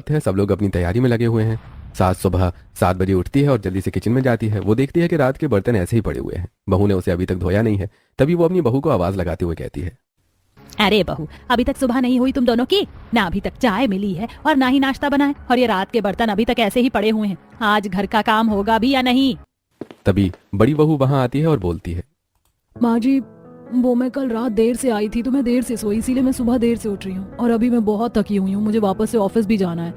है, सब लोग अपनी तैयारी में लगे हुए हैं। सास सुबह 7 बजे उठती है और जल्दी से किचन में जाती है। वो देखती है कि रात के बर्तन ऐसे ही पड़े हुए हैं। बहू ने उसे अभी तक धोया नहीं है। तभी वो अपनी बहू को आवाज लगाते हुए कहती है, अरे बहू, अभी तक सुबह नहीं हुई तुम दोनों की? ना अभी तक चाय मिली है और ना ही नाश्ता बना है, और ये रात के बर्तन अभी तक ऐसे ही पड़े हुए हैं। आज घर का काम होगा भी या नहीं? तभी बड़ी बहू वहां आती है और बोलती है, माँ जी, वो मैं कल रात देर से आई थी तो मैं देर से सोई, इसीलिए मैं सुबह देर से उठ रही हूँ और अभी मैं बहुत थकी हुई हूँ। मुझे वापस से ऑफिस भी जाना है,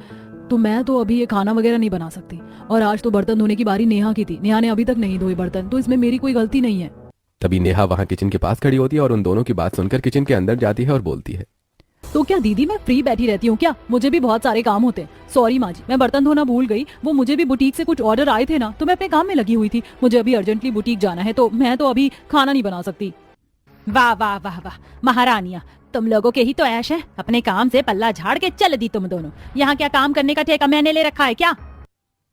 तो मैं तो अभी ये खाना वगैरह नहीं बना सकती। और आज तो बर्तन धोने की बारी नेहा की थी, नेहा ने अभी तक नहीं धोए बर्तन, तो इसमें मेरी कोई गलती नहीं है। तभी नेहा वहां किचन के पास खड़ी होती है और उन दोनों की बात सुनकर किचन के अंदर जाती है और बोलती है, तो क्या दीदी मैं फ्री बैठी रहती हूँ क्या? मुझे भी बहुत सारे काम होते हैं। सॉरी माँ जी, मैं बर्तन धोना भूल गई। वो मुझे भी बुटीक से कुछ ऑर्डर आए थे ना, तो मैं अपने काम में लगी हुई थी। मुझे अभी अर्जेंटली बुटीक जाना है, तो मैं तो अभी खाना नहीं बना सकती। वाह वाह वाह वाह, महारानिया, तुम लोगों के ही तो ऐश है। अपने काम से पल्ला झाड़ के चल दी तुम दोनों। यहाँ क्या काम करने का ठेका मैंने ले रखा है क्या?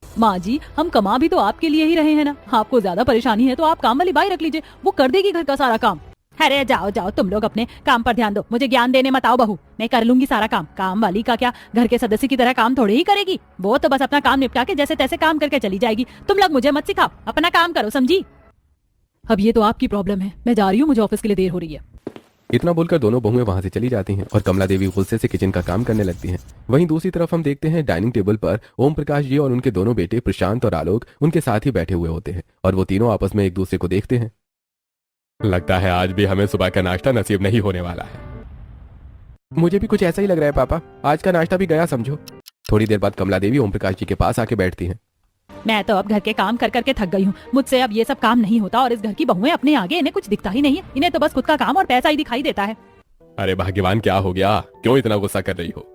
माँ जी, हम कमा भी तो आपके लिए ही रहे हैं ना। आपको ज्यादा परेशानी है तो आप काम वाली बाई रख लीजिए, वो कर देगी घर का सारा काम। अरे जाओ जाओ, तुम लोग अपने काम पर ध्यान दो, मुझे ज्ञान देने मत आओ बहू। मैं कर लूंगी सारा काम। काम वाली का क्या घर के सदस्य की तरह काम थोड़े ही करेगी। वो तो बस अपना काम निपटा के जैसे तैसे काम करके चली जाएगी। तुम लोग मुझे मत सिखाओ, अपना काम करो, समझी? अब ये तो आपकी प्रॉब्लम है। मैं जा रही हूँ, मुझे ऑफिस के लिए देर हो रही है। इतना बोलकर दोनों बहुएं वहां से चली जाती हैं और कमला देवी गुस्से से किचन का काम करने लगती हैं। वहीं दूसरी तरफ हम देखते हैं डाइनिंग टेबल पर ओम प्रकाश जी और उनके दोनों बेटे प्रशांत और आलोक उनके साथ ही बैठे हुए होते हैं और वो तीनों आपस में एक दूसरे को देखते हैं। लगता है आज भी हमें सुबह का नाश्ता नसीब नहीं होने वाला है। मुझे भी कुछ ऐसा ही लग रहा है पापा, आज का नाश्ता भी गया समझो। थोड़ी देर बाद कमला देवी ओम प्रकाश जी के पास आके बैठती हैं। मैं तो अब घर के काम कर करके थक गई हूँ। मुझसे अब ये सब काम नहीं होता, और इस घर की बहुएं अपने आगे इन्हें कुछ दिखता ही नहीं है। इन्हें तो बस खुद का काम और पैसा ही दिखाई देता है। अरे भाग्यवान, क्या हो गया? क्यों इतना गुस्सा कर रही हो?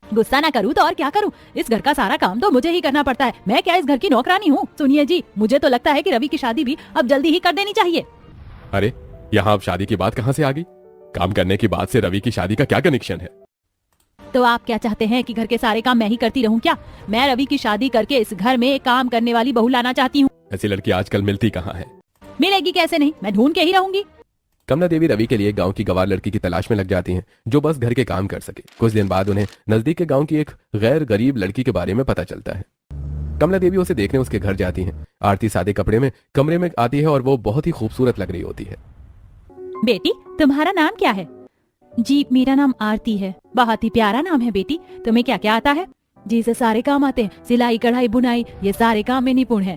गुस्सा ना करूँ तो और क्या करूँ? इस घर का सारा काम तो मुझे ही करना पड़ता है। मैं क्या इस घर की नौकरानी हूँ? सुनिए जी, मुझे तो लगता है कि रवि की शादी भी अब जल्दी ही कर देनी चाहिए। अरे यहाँ अब शादी की बात कहाँ से आ गई? काम करने की बात से रवि की शादी का क्या कनेक्शन है? तो आप क्या चाहते हैं कि घर के सारे काम मैं ही करती रहूं क्या? मैं रवि की शादी करके इस घर में काम करने वाली बहू लाना चाहती हूँ। ऐसी लड़की आजकल मिलती कहाँ है? मिलेगी कैसे नहीं, मैं ढूंढ के ही रहूंगी। कमला देवी रवि के लिए गांव की गवार लड़की की तलाश में लग जाती हैं जो बस घर के काम कर सके। कुछ दिन बाद उन्हें नजदीक के गांव की एक गैर गरीब लड़की के बारे में पता चलता है। कमला देवी उसे देखने उसके घर जाती हैं। आरती सादे कपड़े में कमरे में आती है और वो बहुत ही खूबसूरत लग रही होती है। बेटी, तुम्हारा नाम क्या है? जी, मेरा नाम आरती है। बहुत ही प्यारा नाम है बेटी। तुम्हें क्या क्या आता है? जी, से सारे काम आते हैं, सिलाई कढ़ाई बुनाई, ये सारे काम में निपुण है।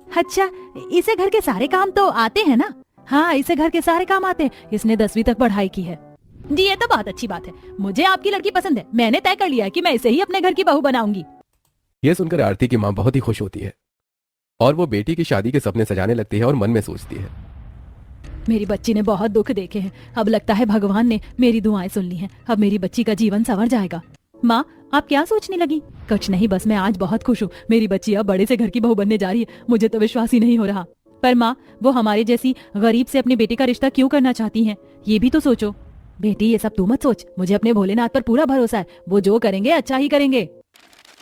अच्छा, इसे घर के सारे काम तो आते हैं ना? हाँ, इसे घर के सारे काम आते हैं। इसने 10वीं तक पढ़ाई की है। जी, ये तो बहुत अच्छी बात है। मुझे आपकी लड़की पसंद है। मैंने तय कर लिया है कि मैं इसे ही अपने घर की बहू बनाऊंगी। ये सुनकर आरती की माँ बहुत ही खुश होती है और वो बेटी की शादी के सपने सजाने लगती है और मन में सोचती है, मेरी बच्ची ने बहुत दुख देखे हैं, अब लगता है भगवान ने मेरी दुआएं सुन ली हैं। अब मेरी बच्ची का जीवन संवर जाएगा। माँ, आप क्या सोचने लगी? कुछ नहीं, बस मैं आज बहुत खुश हूँ। मेरी बच्ची अब बड़े से घर की बहू बनने जा रही है। मुझे तो विश्वास ही नहीं हो रहा। पर माँ, वो हमारे जैसी गरीब से अपने बेटे का रिश्ता क्यों करना चाहती हैं? ये भी तो सोचो। बेटी, ये सब तू मत सोच। मुझे अपने भोलेनाथ पर पूरा भरोसा है। वो जो करेंगे अच्छा ही करेंगे।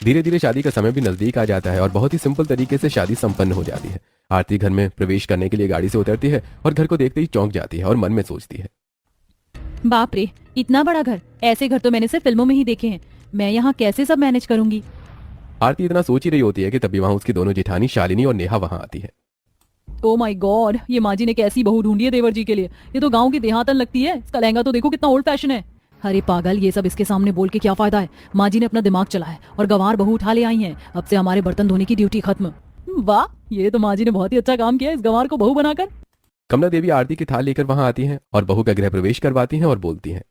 धीरे धीरे शादी का समय भी नजदीक आ जाता है और बहुत ही सिंपल तरीके से शादी संपन्न हो जाती है। आरती घर में प्रवेश करने के लिए गाड़ी से उतरती है और घर को देखते ही चौंक जाती है और मन में सोचती है, बाप रे, इतना बड़ा घर! ऐसे घर तो मैंने सिर्फ फिल्मों में ही देखे हैं। मैं यहाँ कैसे सब मैनेज करूंगी? आरती इतना सोच ही रही होती है कि तभी वहां उसकी दोनों जेठानी शालिनी और नेहा वहां आती है। ओ माय गॉड, ये माँ जी ने कैसी बहू ढूंढी है देवर जी के लिए। ये तो गाँव की देहातन लगती है। इसका लहंगा तो देखो कितना ओल्ड फैशन है। अरे पागल, ये सब इसके सामने बोल के क्या फायदा है? माँ जी ने अपना दिमाग चलाया और गंवार बहू उठा ले आई हैं। अब से हमारे बर्तन धोने की ड्यूटी खत्म। वाह, ये तो माँ जी ने बहुत ही अच्छा काम किया इस गंवार को बहू बनाकर। कमला देवी आरती की थाल लेकर वहां आती हैं और बहू का गृह प्रवेश करवाती हैं और बोलती हैं,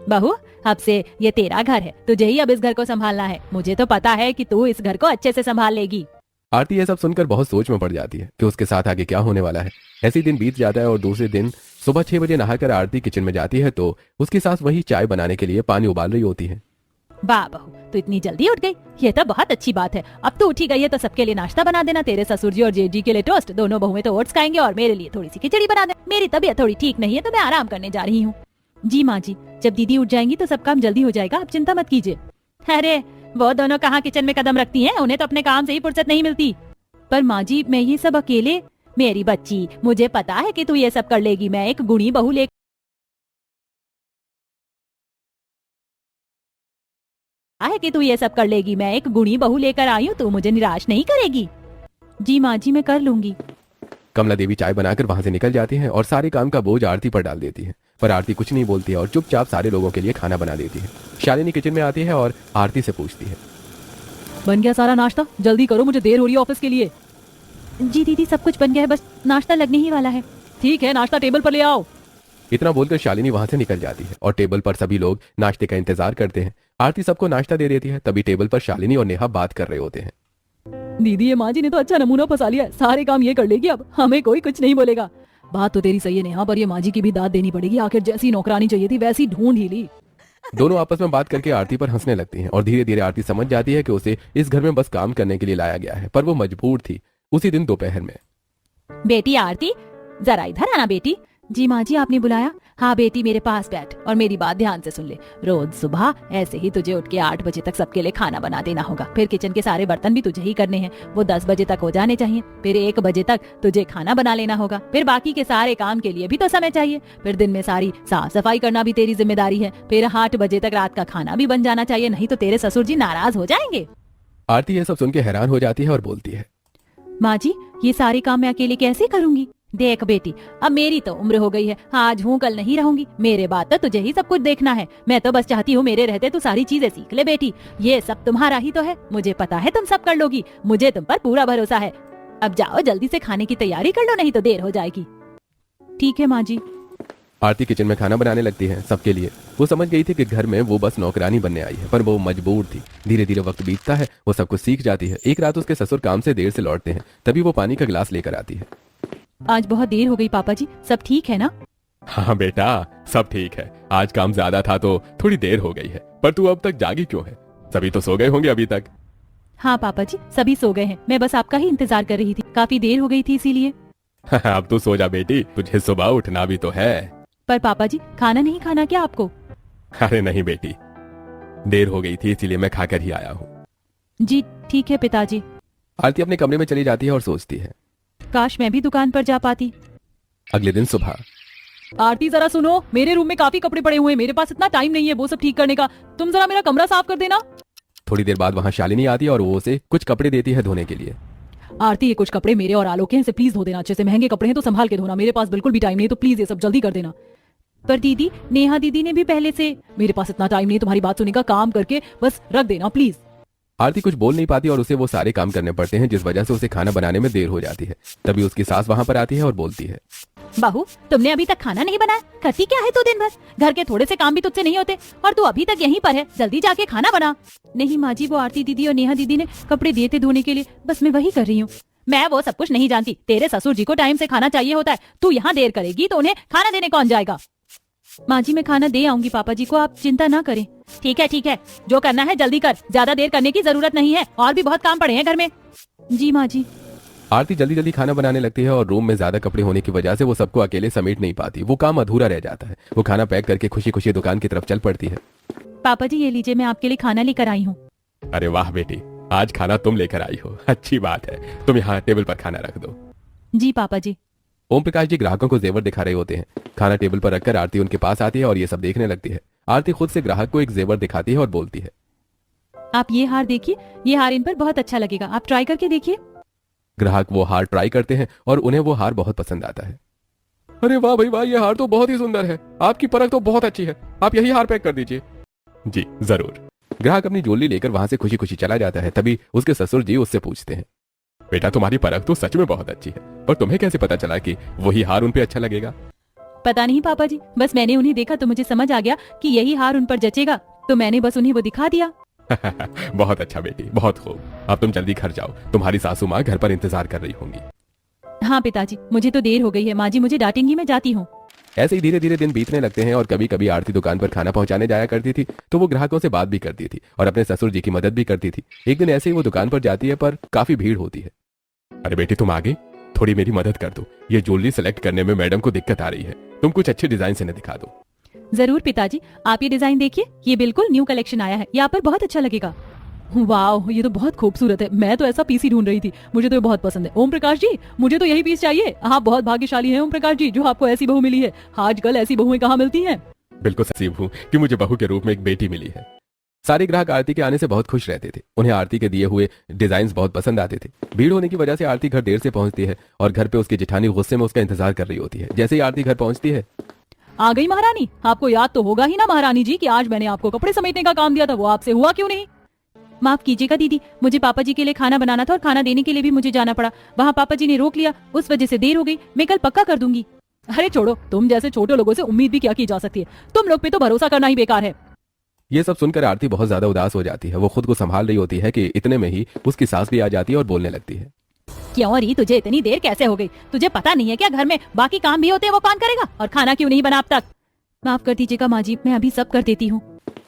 बहू, अब से ये तेरा घर है। तुझे ही अब इस घर को संभालना है। मुझे तो पता है कि तू इस घर को अच्छे से संभाल लेगी। आरती यह सब सुनकर बहुत सोच में पड़ जाती है कि उसके साथ आगे क्या होने वाला है। ऐसे ही दिन बीत जाता है और दूसरे दिन सुबह 6 बजे नहाकर आरती किचन में जाती है तो उसकी सास वही चाय बनाने के लिए पानी उबाल रही होती है। वाह बहू, तू इतनी जल्दी उठ गई, ये तो बहुत अच्छी बात है। अब तो उठी गई है तो सबके लिए नाश्ता बना देना। तेरे ससुर जी और जेठ जी के लिए टोस्ट, दोनों बहुएं तो ओट्स खाएंगे और मेरे लिए थोड़ी सी खिचड़ी बना दे। मेरी तबीयत थोड़ी ठीक नहीं है तो मैं आराम करने जा रही हूँ। जी माँ जी, जब दीदी उठ जाएंगी तो सब काम जल्दी हो जाएगा, आप चिंता मत कीजिए। अरे वो दोनों कहाँ किचन में कदम रखती हैं? उन्हें तो अपने काम से ही फुर्सत नहीं मिलती। पर माँ जी, मैं ये सब अकेले। मेरी बच्ची, मुझे पता है कि तू ये सब कर लेगी। मैं एक गुणी बहू ले पता है कि तू ये सब कर लेगी। मैं एक गुणी बहू लेकर आई हूँ, तू मुझे निराश नहीं करेगी। जी माँ जी, मैं कर लूंगी। कमला देवी चाय बनाकर वहां से निकल जाती है और सारे काम का बोझ आरती पर डाल देती है, पर आरती कुछ नहीं बोलती है और चुपचाप सारे लोगों के लिए खाना बना देती है। शालिनी किचन में आती है और आरती से पूछती है, बन गया सारा नाश्ता? जल्दी करो, मुझे देर हो रही है ऑफिस के लिए। जी दीदी, सब कुछ बन गया है, बस नाश्ता लगने ही वाला है। ठीक है, नाश्ता टेबल पर ले आओ। इतना बोलकर शालिनी वहां से निकल जाती है और टेबल पर सभी लोग नाश्ते का इंतजार करते हैं। आरती सबको नाश्ता दे देती है, तभी टेबल पर शालिनी और नेहा बात कर रहे होते हैं। दीदी, ये माँ जी ने तो अच्छा नमूना फंसा लिया है, सारे काम ये कर लेगी, अब हमें कोई कुछ नहीं बोलेगा। बात तो तेरी सही है नेहा, पर ये माँ जी की भी दाद देनी पड़ेगी। आखिर जैसी नौकरानी चाहिए थी वैसी ढूंढ ही ली। दोनों आपस में बात करके आरती पर हंसने लगती हैं और धीरे धीरे आरती समझ जाती है कि उसे इस घर में बस काम करने के लिए लाया गया है, पर वो मजबूर थी। उसी दिन दोपहर में, बेटी आरती, जरा इधर आना बेटी। जी माँ जी, आपने बुलाया? हाँ बेटी, मेरे पास बैठ और मेरी बात ध्यान से सुन ले। रोज सुबह ऐसे ही तुझे उठ के 8 बजे तक सबके लिए खाना बना देना होगा। फिर किचन के सारे बर्तन भी तुझे ही करने हैं, वो 10 बजे तक हो जाने चाहिए। फिर 1 बजे तक तुझे खाना बना लेना होगा। फिर बाकी के सारे काम के लिए भी तो समय चाहिए। फिर दिन में सारी साफ सफाई करना भी तेरी जिम्मेदारी है। फिर 8 बजे तक रात का खाना भी बन जाना चाहिए, नहीं तो तेरे ससुर जी नाराज हो जाएंगे। आरती ये सब सुन के हैरान हो जाती है और बोलती है, माँ जी, ये सारे काम मैं अकेले कैसे करूंगी? देख बेटी, अब मेरी तो उम्र हो गई है, आज हूँ कल नहीं रहूंगी। मेरे बाद तो तुझे ही सब कुछ देखना है। मैं तो बस चाहती हूँ मेरे रहते तू सारी चीजें सीख ले बेटी। ये सब तुम्हारा ही तो है, मुझे पता है तुम सब कर लोगी, मुझे तुम पर पूरा भरोसा है। अब जाओ जल्दी से खाने की तैयारी कर लो, नहीं तो देर हो जाएगी। ठीक है माँ जी। आरती किचन में खाना बनाने लगती है सबके लिए। वो समझ गई थी कि घर में वो बस नौकरानी बनने आई है, पर वो मजबूर थी। धीरे धीरे वक्त बीतता है, वो सब कुछ सीख जाती है। एक रात उसके ससुर काम से देर से लौटते हैं, तभी वो पानी का गिलास लेकर आती है। आज बहुत देर हो गई पापा जी, सब ठीक है ना? हाँ बेटा, सब ठीक है। आज काम ज्यादा था तो थोड़ी देर हो गई है, पर तू अब तक जागी क्यों है? सभी तो सो गए होंगे अभी तक। हाँ पापा जी, सभी सो गए हैं, मैं बस आपका ही इंतजार कर रही थी, काफी देर हो गई थी इसीलिए। अब तू सो जा बेटी, तुझे सुबह उठना भी तो है। पर पापा जी, खाना नहीं खाना क्या आपको? अरे नहीं बेटी, देर हो गई थी इसीलिए मैं खाकर ही आया हूँ। जी ठीक है पिताजी। आरती अपने कमरे में चली जाती है और सोचती है, काश मैं भी दुकान पर जा पाती। अगले दिन सुबह, आरती जरा सुनो, मेरे रूम में काफी कपड़े पड़े हुए हैं, मेरे पास इतना टाइम नहीं है वो सब ठीक करने का। तुम जरा मेरा कमरा साफ कर देना। थोड़ी देर बाद वहाँ शालिनी आती है और वो उसे कुछ कपड़े देती है धोने के लिए। आरती, ये कुछ कपड़े मेरे और आलोक के हैं, इसे प्लीज धो देना अच्छे से। महंगे कपड़े हैं तो संभाल के धोना, मेरे पास बिल्कुल भी टाइम नहीं, तो प्लीज ये सब जल्दी कर देना। पर दीदी, नेहा दीदी ने भी पहले से। मेरे पास इतना टाइम नहीं तुम्हारी बात सुनने का, काम करके बस रख देना प्लीज। आरती कुछ बोल नहीं पाती और उसे वो सारे काम करने पड़ते हैं, जिस वजह से उसे खाना बनाने में देर हो जाती है। तभी उसकी सास वहाँ पर आती है और बोलती है, बहू, तुमने अभी तक खाना नहीं बनाया? करती क्या है तू दिन भर? घर के थोड़े से काम भी तुझसे नहीं होते और तू अभी तक यहीं पर है, जल्दी जाके खाना बना। नहीं माँ जी, वो आरती दीदी और नेहा दीदी ने कपड़े दिए थे धोने के लिए, बस मैं वही कर रही हूँ। मैं वो सब कुछ नहीं जानती, तेरे ससुर जी को टाइम से खाना चाहिए होता है। तू यहाँ देर करेगी तो उन्हें खाना देने कौन जाएगा? माँ जी, मैं खाना दे आऊंगी पापा जी को, आप चिंता ना करें। ठीक है, जो करना है जल्दी कर, ज्यादा देर करने की जरूरत नहीं है, और भी बहुत काम पड़े हैं घर में। जी माँ जी। आरती जल्दी जल्दी खाना बनाने लगती है और रूम में ज्यादा कपड़े होने की वजह से वो सबको अकेले समेट नहीं पाती। वो काम अधूरा रह जाता है। वो खाना पैक करके खुशी खुशी दुकान की तरफ चल पड़ती है। पापा जी, ये लीजिए, मैं आपके लिए खाना लेकर आई हूँ। अरे वाह बेटी, आज खाना तुम लेकर आई हो, अच्छी बात है। तुम यहाँ टेबल पर खाना रख दो। जी पापा जी। ओम प्रकाश जी ग्राहकों को जेवर दिखा रहे होते हैं। खाना टेबल पर रखकर आरती उनके पास आती है और ये सब देखने लगती है। आरती खुद से ग्राहक को एक जेवर दिखाती है और बोलती है, आप ये हार देखिए, ये हार इन पर बहुत अच्छा लगेगा, आप ट्राई करके देखिए। ग्राहक वो हार ट्राई करते हैं और उन्हें वो हार बहुत पसंद आता है। अरे वाह भाई वाह, ये हार तो बहुत ही सुंदर है, आपकी परख तो बहुत अच्छी है, आप यही हार पैक कर दीजिए। जी जरूर। ग्राहक अपनी ज्वेलरी लेकर वहां से खुशी खुशी चला जाता है। तभी उसके ससुर जी उससे पूछते हैं, बेटा तुम्हारी परख तो सच में बहुत अच्छी है, पर तुम्हें कैसे पता चला कि वही हार उन पे अच्छा लगेगा? पता नहीं पापा जी, बस मैंने उन्हें देखा तो मुझे समझ आ गया कि यही हार उन पर जचेगा, तो मैंने बस उन्हें वो दिखा दिया। बहुत अच्छा बेटी, बहुत खूब। अब तुम जल्दी घर जाओ, तुम्हारी सासू माँ घर पर इंतजार कर रही होंगी। हाँ पिताजी, मुझे तो देर हो गई है, माँ जी मुझे डांटेंगी, मैं जाती हूँ। ऐसे ही धीरे धीरे दिन बीतने लगते हैं और कभी कभी आरती दुकान पर खाना पहुंचाने जाया करती थी, तो वो ग्राहकों से बात भी करती थी और अपने ससुर जी की मदद भी करती थी। एक दिन ऐसे ही वो दुकान पर जाती है, पर काफी भीड़ होती है। अरे बेटी तुम आगे थोड़ी मेरी मदद कर दो, ये ज्वेलरी सेलेक्ट करने में मैडम को दिक्कत आ रही है, तुम कुछ अच्छे डिजाइन से इन्हें दिखा दो। जरूर पिताजी, आप ये डिजाइन देखिए, ये बिल्कुल न्यू कलेक्शन आया है, यहाँ पर बहुत अच्छा लगेगा। वाह, ये तो बहुत खूबसूरत है, मैं तो ऐसा पीस ही ढूंढ रही थी, मुझे तो ये बहुत पसंद है। ओम प्रकाश जी, मुझे तो यही पीस चाहिए। आप बहुत भाग्यशाली हैं ओम प्रकाश जी, जो आपको ऐसी बहू मिली है। आजकल ऐसी बहुएं कहाँ मिलती हैं। बिल्कुल नसीब हूँ कि मुझे बहू के रूप में एक बेटी मिली है। सारे ग्राहक आरती के आने से बहुत खुश रहते थे। उन्हें आरती के दिए हुए डिजाइन बहुत पसंद आते थे। भीड़ होने की वजह से आरती घर देर से पहुंचती है और घर पे उसकी जेठानी गुस्से में उसका इंतजार कर रही होती है। जैसे ही आरती घर पहुंचती है, आ गई महारानी। आपको याद तो होगा ही ना महारानी जी कि आज मैंने आपको कपड़े समेटने का काम दिया था, वो आपसे हुआ क्यों नहीं? माफ कीजिएगा दीदी, मुझे पापा जी के लिए खाना बनाना था और खाना देने के लिए भी मुझे जाना पड़ा। वहाँ पापा जी ने रोक लिया, उस वजह से देर हो गई। मैं कल पक्का कर दूंगी। अरे छोड़ो, तुम जैसे छोटे लोगों से उम्मीद भी क्या की जा सकती है? तुम लोग पे तो भरोसा करना ही बेकार है। ये सब सुनकर आरती बहुत ज्यादा उदास हो जाती है। वो खुद को संभाल रही होती है कि इतने में ही उसकी सास भी आ जाती है और बोलने लगती है। क्यों री, तुझे इतनी देर कैसे हो गई? तुझे पता नहीं है क्या घर में बाकी काम भी होते हैं, वो कौन करेगा? और खाना क्यों नहीं बना अब तक? माफ कर दीजिएगा माँ जी, मैं अभी सब कर देती हूँ।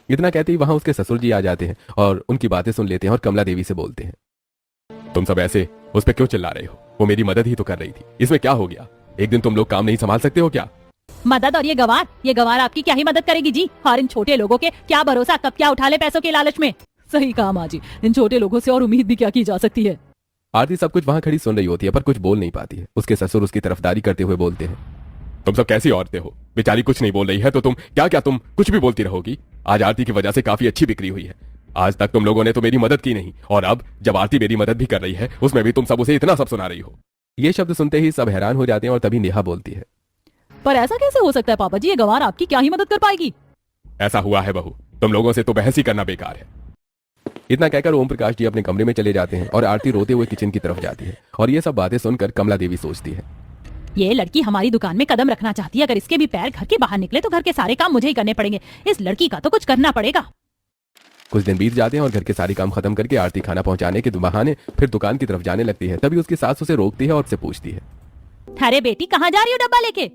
इतना कहते ही वहां उसके ससुर जी आ जाते हैं और उनकी बातें सुन लेते हैं और कमला देवी से बोलते हैं, तुम सब ऐसे उस पर क्यों चिल्ला रहे हो? वो मेरी मदद ही तो कर रही थी, इसमें क्या हो गया? एक दिन तुम लोग काम नहीं संभाल सकते हो क्या? मदद? और ये गवार आपकी क्या ही मदद करेगी जी? और इन छोटे लोगों के क्या भरोसा, कब क्या उठा ले पैसों के लालच में। सही कहा माँ जी, इन छोटे लोगों से और उम्मीद भी क्या की जा सकती है। आरती सब कुछ वहां खड़ी सुन रही होती है पर कुछ बोल नहीं पाती है। उसके ससुर उसकी तरफदारी करते हुए बोलते हैं, तुम सब कैसी औरतें हो? बेचारी कुछ नहीं बोल रही है तो तुम कुछ भी बोलती रहोगी? आज आरती की वजह से काफी अच्छी बिक्री हुई है। आज तक तुम लोगों ने तो मेरी मदद की नहीं, और अब जब आरती मेरी मदद भी कर रही है उसमें भी तुम सब उसे इतना सब सुना रही हो। ये शब्द सुनते ही सब हैरान हो जाते हैं और तभी नेहा बोलती है, पर ऐसा कैसे हो सकता है पापा जी? ये गवार आपकी क्या ही मदद कर पाएगी? ऐसा हुआ है बहू, तुम लोगों से तो बहस ही करना बेकार है। इतना कहकर ओम प्रकाश जी अपने कमरे में चले जाते हैं और आरती रोते हुए किचन की तरफ जाती है। और ये सब बातें सुनकर कमला देवी सोचती है, ये लड़की हमारी दुकान में कदम रखना चाहती है। अगर इसके भी पैर घर के बाहर निकले तो घर के सारे काम मुझे ही करने पड़ेंगे। इस लड़की का तो कुछ करना पड़ेगा। कुछ दिन बीत जाते हैं और घर के सारे काम खत्म करके आरती खाना पहुंचाने के बहाने फिर दुकान की तरफ जाने लगती है। तभी उसकी सास उसे रोकती है और उससे पूछती है, अरे बेटी, कहाँ जा रही हो डब्बा लेके?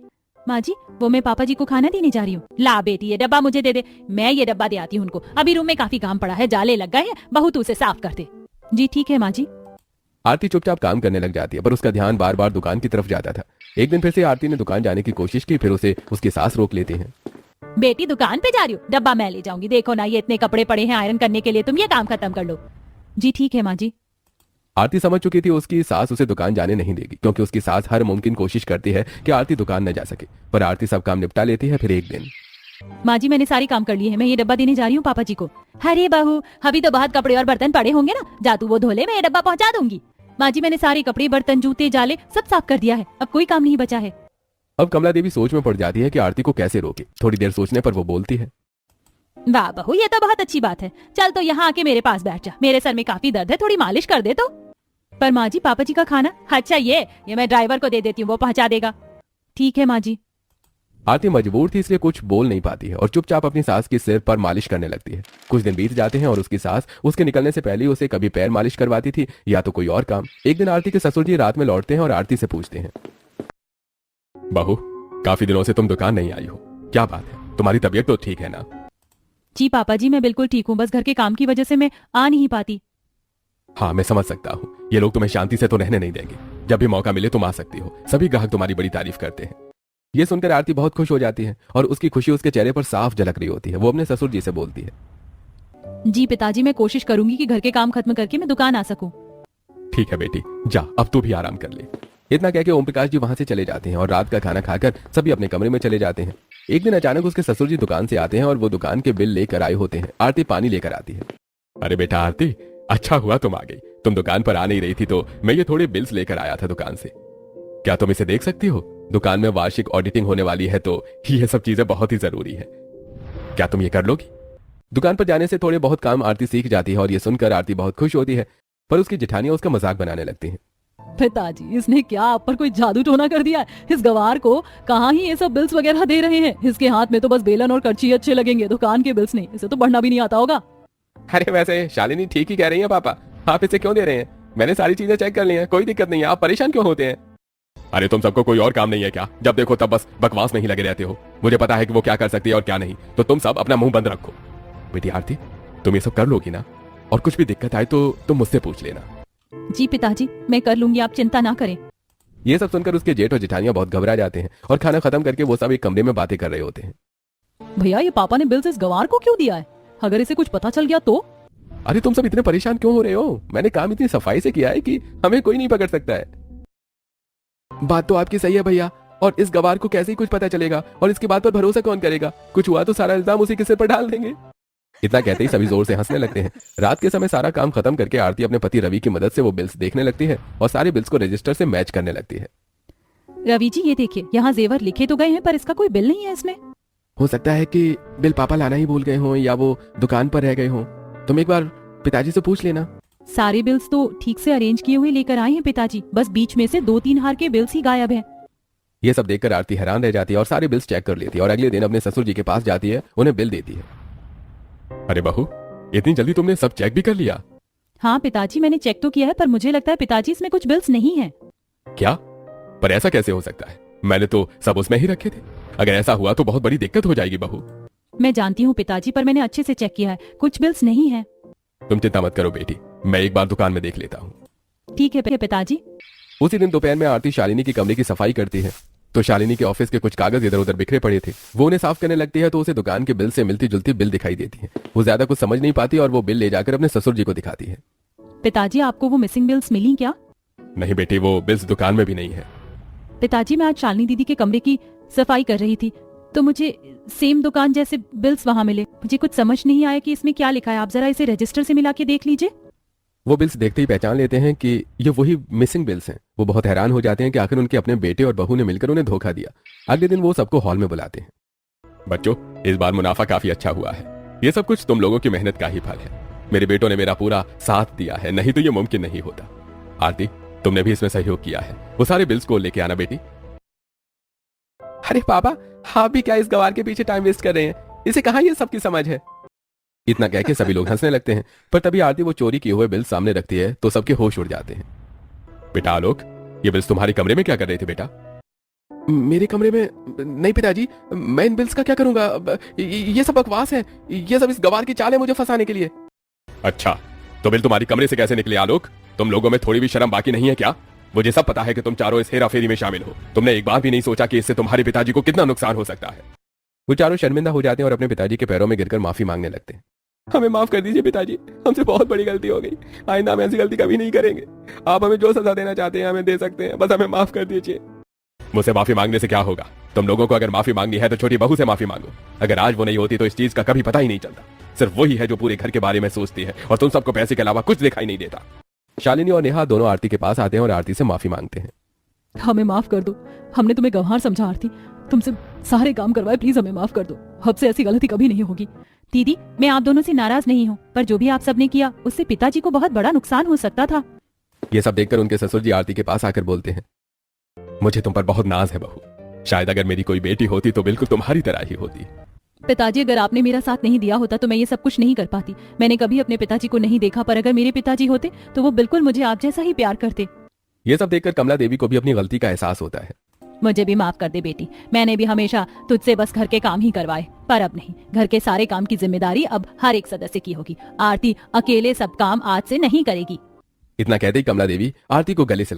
माँ जी, वो मैं पापा जी को खाना देने जा रही हूँ। ला बेटी, ये डब्बा मुझे दे दे, मैं ये डब्बा दे आती हूँ उनको। अभी रूम में काफी काम पड़ा है, जाले लग गए हैं, बहू तू उसे साफ कर दे। जी ठीक है माँ जी। आरती चुपचाप काम करने लग जाती है पर उसका ध्यान बार बार दुकान की तरफ जाता था। एक दिन फिर से आरती ने दुकान जाने की कोशिश की, फिर उसे उसकी सास रोक लेते हैं। बेटी, दुकान पे जा रही हो? डब्बा मैं ले जाऊंगी। देखो ना, ये इतने कपड़े पड़े हैं आयरन करने के लिए, तुम ये काम खत्म कर लो। जी ठीक है माँ जी। आरती समझ चुकी थी उसकी सास उसे दुकान जाने नहीं देगी, क्योंकि उसकी सास हर मुमकिन कोशिश करती है कि आरती दुकान न जा सके। पर आरती सब काम निपटा लेती है। फिर एक दिन, माँ जी मैंने सारी काम कर लिए हैं, मैं ये डब्बा देने जा रही हूँ पापा जी को। अरे बहू, अभी तो बहुत कपड़े और बर्तन पड़े होंगे ना, जा तू वो धो ले, मैं ये डब्बा पहुँचा दूंगी। माँ जी मैंने सारे कपड़े, बर्तन, जूते, जाले सब साफ कर दिया है, अब कोई काम नहीं बचा है। अब कमला देवी सोच में पड़ जाती है कि आरती को कैसे रोके। थोड़ी देर सोचने पर वो बोलती है, वाह बहू, ये तो बहुत अच्छी बात है। चल तो यहाँ आके मेरे पास बैठ जा, मेरे सर में काफी दर्द है, थोड़ी मालिश कर दे तो। पर माँ जी, पापा जी का खाना? अच्छा ये मैं ड्राइवर को दे देती हूँ, वो पहुँचा देगा। ठीक है माँ जी। आरती मजबूर थी इसलिए कुछ बोल नहीं पाती है और चुपचाप अपनी सास के सिर पर मालिश करने लगती है। कुछ दिन बीत जाते हैं और उसकी सास उसके निकलने से पहले ही उसे कभी पैर मालिश करवाती थी या तो कोई और काम। एक दिन आरती के ससुर जी रात में लौटते हैं और आरती से पूछते हैं, बहू काफी दिनों से तुम दुकान नहीं आई हो, क्या बात है? तुम्हारी तबीयत तो ठीक है ना? जी पापा जी, मैं बिल्कुल ठीक हूँ, बस घर के काम की वजह से मैं आ नहीं पाती। हाँ मैं समझ सकता हूँ, ये लोग तुम्हें शांति से तो रहने नहीं देंगे। जब भी मौका मिले तुम आ सकती हो, सभी ग्राहक तुम्हारी बड़ी तारीफ करते हैं। ये सुनकर आरती बहुत खुश हो जाती है और उसकी खुशी उसके चेहरे पर साफ झलक रही होती है। वो अपने ससुर जी से बोलती है, जी पिताजी, मैं कोशिश करूंगी कि घर के काम खत्म करके मैं दुकान आ सकूं। ठीक है बेटी, जा अब तू भी आराम कर ले। इतना कहकर ओम प्रकाश जी वहां से चले जाते हैं और रात का खाना खाकर सभी अपने कमरे में चले जाते हैं। एक दिन अचानक उसके ससुर जी दुकान से आते हैं और वो दुकान के बिल लेकर आए होते हैं। आरती पानी लेकर आती है। अरे बेटा आरती, अच्छा हुआ तुम आ गई। तुम दुकान पर आ नहीं रही थी तो मैं ये थोड़े बिल्स लेकर आया था दुकान से। क्या तुम इसे देख सकती हो? दुकान में वार्षिक ऑडिटिंग होने वाली है तो ये सब चीजें बहुत ही जरूरी है। क्या तुम ये कर लोगी? दुकान पर जाने से थोड़े बहुत काम आरती सीख जाती है और ये सुनकर आरती बहुत खुश होती है, पर उसकी जेठानियां उसका मजाक बनाने लगती हैं। पिताजी, इसने क्या आप पर कोई जादू टोना कर दिया है? इस गवार को कहाँ ही ये सब बिल्स वगैरह दे रहे हैं? इसके हाथ में तो बस बेलन और करची अच्छे लगेंगे, दुकान के बिल्स नहीं। इसे तो पढ़ना भी नहीं आता होगा। अरे वैसे शालिनी ठीक ही कह रही है पापा, आप इसे क्यों दे रहे हैं? मैंने सारी चीजें चेक कर ली हैं, कोई दिक्कत नहीं है, आप परेशान क्यों होते हैं? अरे तुम सबको कोई और काम नहीं है क्या? जब देखो तब बस बकवास में ही लगे रहते हो। मुझे पता है कि वो क्या कर सकती है और क्या नहीं, तो तुम सब अपना मुंह बंद रखो। बेटी आरती, तुम ये सब कर लोगी ना? और कुछ भी दिक्कत आए तो तुम मुझसे पूछ लेना। जी पिताजी, मैं कर लूंगी, आप चिंता ना करें। ये सब सुनकर उसके जेठ और जेठानियां बहुत घबरा जाते हैं और खाना खत्म करके वो सब एक कमरे में बातें कर रहे होते हैं। भैया, ये पापा ने बिल्स इस गवार को क्यों दिया है? अगर इसे कुछ पता चल गया तो? अरे तुम सब इतने परेशान क्यों हो रहे हो? मैंने काम इतनी सफाई से किया है कि हमें कोई नहीं पकड़ सकता है। बात तो आपकी सही है भैया, और इस गवार को कैसे ही कुछ पता चलेगा और इसकी बात पर भरोसा कौन करेगा? कुछ हुआ तो सारा इल्जाम उसी के सिर पर डाल देंगे। इतना कहते ही सभी जोर से हंसने लगते हैं। रात के समय सारा काम खत्म करके आरती अपने पति रवि की मदद से वो बिल्स देखने लगती है और सारे बिल्स को रजिस्टर से मैच करने लगती है। रवि जी ये देखिए, यहाँ जेवर लिखे तो गए हैं पर इसका कोई बिल नहीं है इसमें। हो सकता है कि बिल पापा लाना ही भूल गए हों या वो दुकान पर रह गए हों। तुम एक बार पिताजी से पूछ लेना। सारे बिल्स तो ठीक से अरेंज किए हुए लेकर आए हैं पिताजी, बस बीच में से 2-3 हार के बिल्स ही गायब हैं। ये सब देखकर आरती हैरान रह जाती है और सारे बिल्स चेक कर लेती है और अगले दिन अपने ससुर जी के पास जाती है, उन्हें बिल देती है। अरे बहू, इतनी जल्दी तुमने सब चेक भी कर लिया? हाँ पिताजी, मैंने चेक तो किया है पर मुझे लगता है पिताजी इसमें कुछ बिल्स नहीं है। क्या? पर ऐसा कैसे हो सकता है? मैंने तो सब उसमें ही रखे थे। अगर ऐसा हुआ तो बहुत बड़ी दिक्कत हो जाएगी बहू। मैं जानती हूँ पिताजी, पर मैंने अच्छे से चेक किया है, कुछ बिल्स नहीं है। तुम चिंता मत करो बेटी, मैं एक बार दुकान में देख लेता हूँ। ठीक है पिताजी। उसी दिन दोपहर में आरती शालिनी की कमरे की सफाई करती है तो शालिनी के ऑफिस के कुछ कागज इधर उधर बिखरे पड़े थे। वो उन्हें साफ करने लगती है तो उसे दुकान के बिल से मिलती जुलती बिल दिखाई देती है। वो ज्यादा कुछ समझ नहीं पाती और वो बिल ले जाकर अपने ससुर जी को दिखाती है। पिताजी आपको वो मिसिंग बिल्स मिली क्या? नहीं बेटी, वो बिल्स दुकान में भी नहीं है। पिताजी मैं आज शालिनी दीदी के कमरे की सफाई कर रही थी तो मुझे सेम दुकान जैसे बिल्स वहाँ मिले। मुझे कुछ समझ नहीं आया कि इसमें क्या लिखा है, आप जरा इसे रजिस्टर से मिला के देख लीजिए। वो बिल्स देखते ही पहचान लेते हैं कि ये वही मिसिंग बिल्स हैं। वो बहुत हैरान हो जाते हैं कि आखिर उनके अपने बेटे और बहू ने मिलकर उन्हें धोखा दिया। अगले दिन वो सबको हॉल में बुलाते हैं। बच्चों, इस बार मुनाफा काफी अच्छा हुआ है। ये सब कुछ तुम लोगों की मेहनत का ही फल है। मेरे बेटों ने मेरा पूरा साथ दिया है, नहीं तो ये मुमकिन नहीं होता। आरती, तुमने भी इसमें सहयोग किया है। वो सारे बिल्स को लेके आना बेटी। अरे पापा, आप भी क्या इस गवार के पीछे टाइम वेस्ट कर रहे हैं? इसे कहाँ ये सबकी समझ है? इतना कह के सभी लोग हंसने लगते हैं। पर तभी आरती वो चोरी किए हुए बिल सामने रखती है तो सबके होश उड़ जाते हैं। बेटा आलोक, ये बिल्स तुम्हारे कमरे में क्या कर रहे थे बेटा? मेरे कमरे में? नहीं पिताजी, मैं इन बिल्स का क्या करूंगा? ये सब बकवास है। ये सब इस गवार की चाल है मुझे फंसाने के लिए। अच्छा, तो बिल तुम्हारी कमरे से कैसे निकले आलोक? तुम लोगों में थोड़ी भी शर्म बाकी नहीं है क्या? मुझे सब पता है कि तुम चारों इस हेरा फेरी में शामिल हो। तुमने एक बार भी नहीं सोचा कि इससे तुम्हारे पिताजी को कितना नुकसान हो सकता है। वो चारों शर्मिंदा हो जाते हैं और अपने पिताजी के पैरों में गिरकर माफी मांगने लगते हैं। हमें माफ कर दीजिए पिताजी, हमसे बहुत बड़ी गलती हो गई। आइंदा हम ऐसी गलती कभी नहीं करेंगे। आप हमें जो सजा देना चाहते हैं हमें दे सकते हैं, बस हमें माफ कर दीजिए। मुझसे माफी मांगने से क्या होगा? तुम लोगों को अगर माफी मांगनी है तो छोटी बहू से माफी मांगो। अगर आज वो नहीं होती तो इस चीज का कभी पता ही नहीं चलता। सिर्फ वही है जो पूरे घर के बारे में सोचती है और तुम सबको पैसे के अलावा कुछ दिखाई नहीं देता। शालिनी और नेहा दोनों आरती के पास आते हैं और आरती से माफी मांगते हैं। हमें माफ कर दो, हमने तुम्हें गंवार समझा आरती, तुमसे सारे काम करवाए, प्लीज हमें माफ कर दो। अब से ऐसी गलती कभी नहीं होगी। दीदी, मैं आप दोनों से नाराज नहीं हूँ, पर जो भी आप सबने किया उससे पिताजी को बहुत बड़ा नुकसान हो सकता था। ये सब देखकर उनके ससुर जी आरती के पास आकर बोलते हैं, मुझे तुम पर बहुत नाज है बहू। शायद अगर मेरी कोई बेटी होती तो बिल्कुल तुम्हारी तरह ही होती। पिताजी अगर आपने मेरा साथ नहीं दिया होता तो मैं ये सब कुछ नहीं कर पाती। मैंने कभी अपने पिताजी को नहीं देखा, पर अगर मेरे पिताजी होते तो वो बिल्कुल मुझे आप जैसा ही प्यार करते। ये सब देखकर कमला देवी को भी अपनी गलती का एहसास होता है। मुझे भी माफ कर दे बेटी, मैंने भी हमेशा तुझसे बस घर के काम ही करवाए, पर अब नहीं। घर के सारे काम की जिम्मेदारी अब हर एक सदस्य की होगी। आरती अकेले सब काम आज से नहीं करेगी। इतना कहते ही कमला देवी आरती को गले से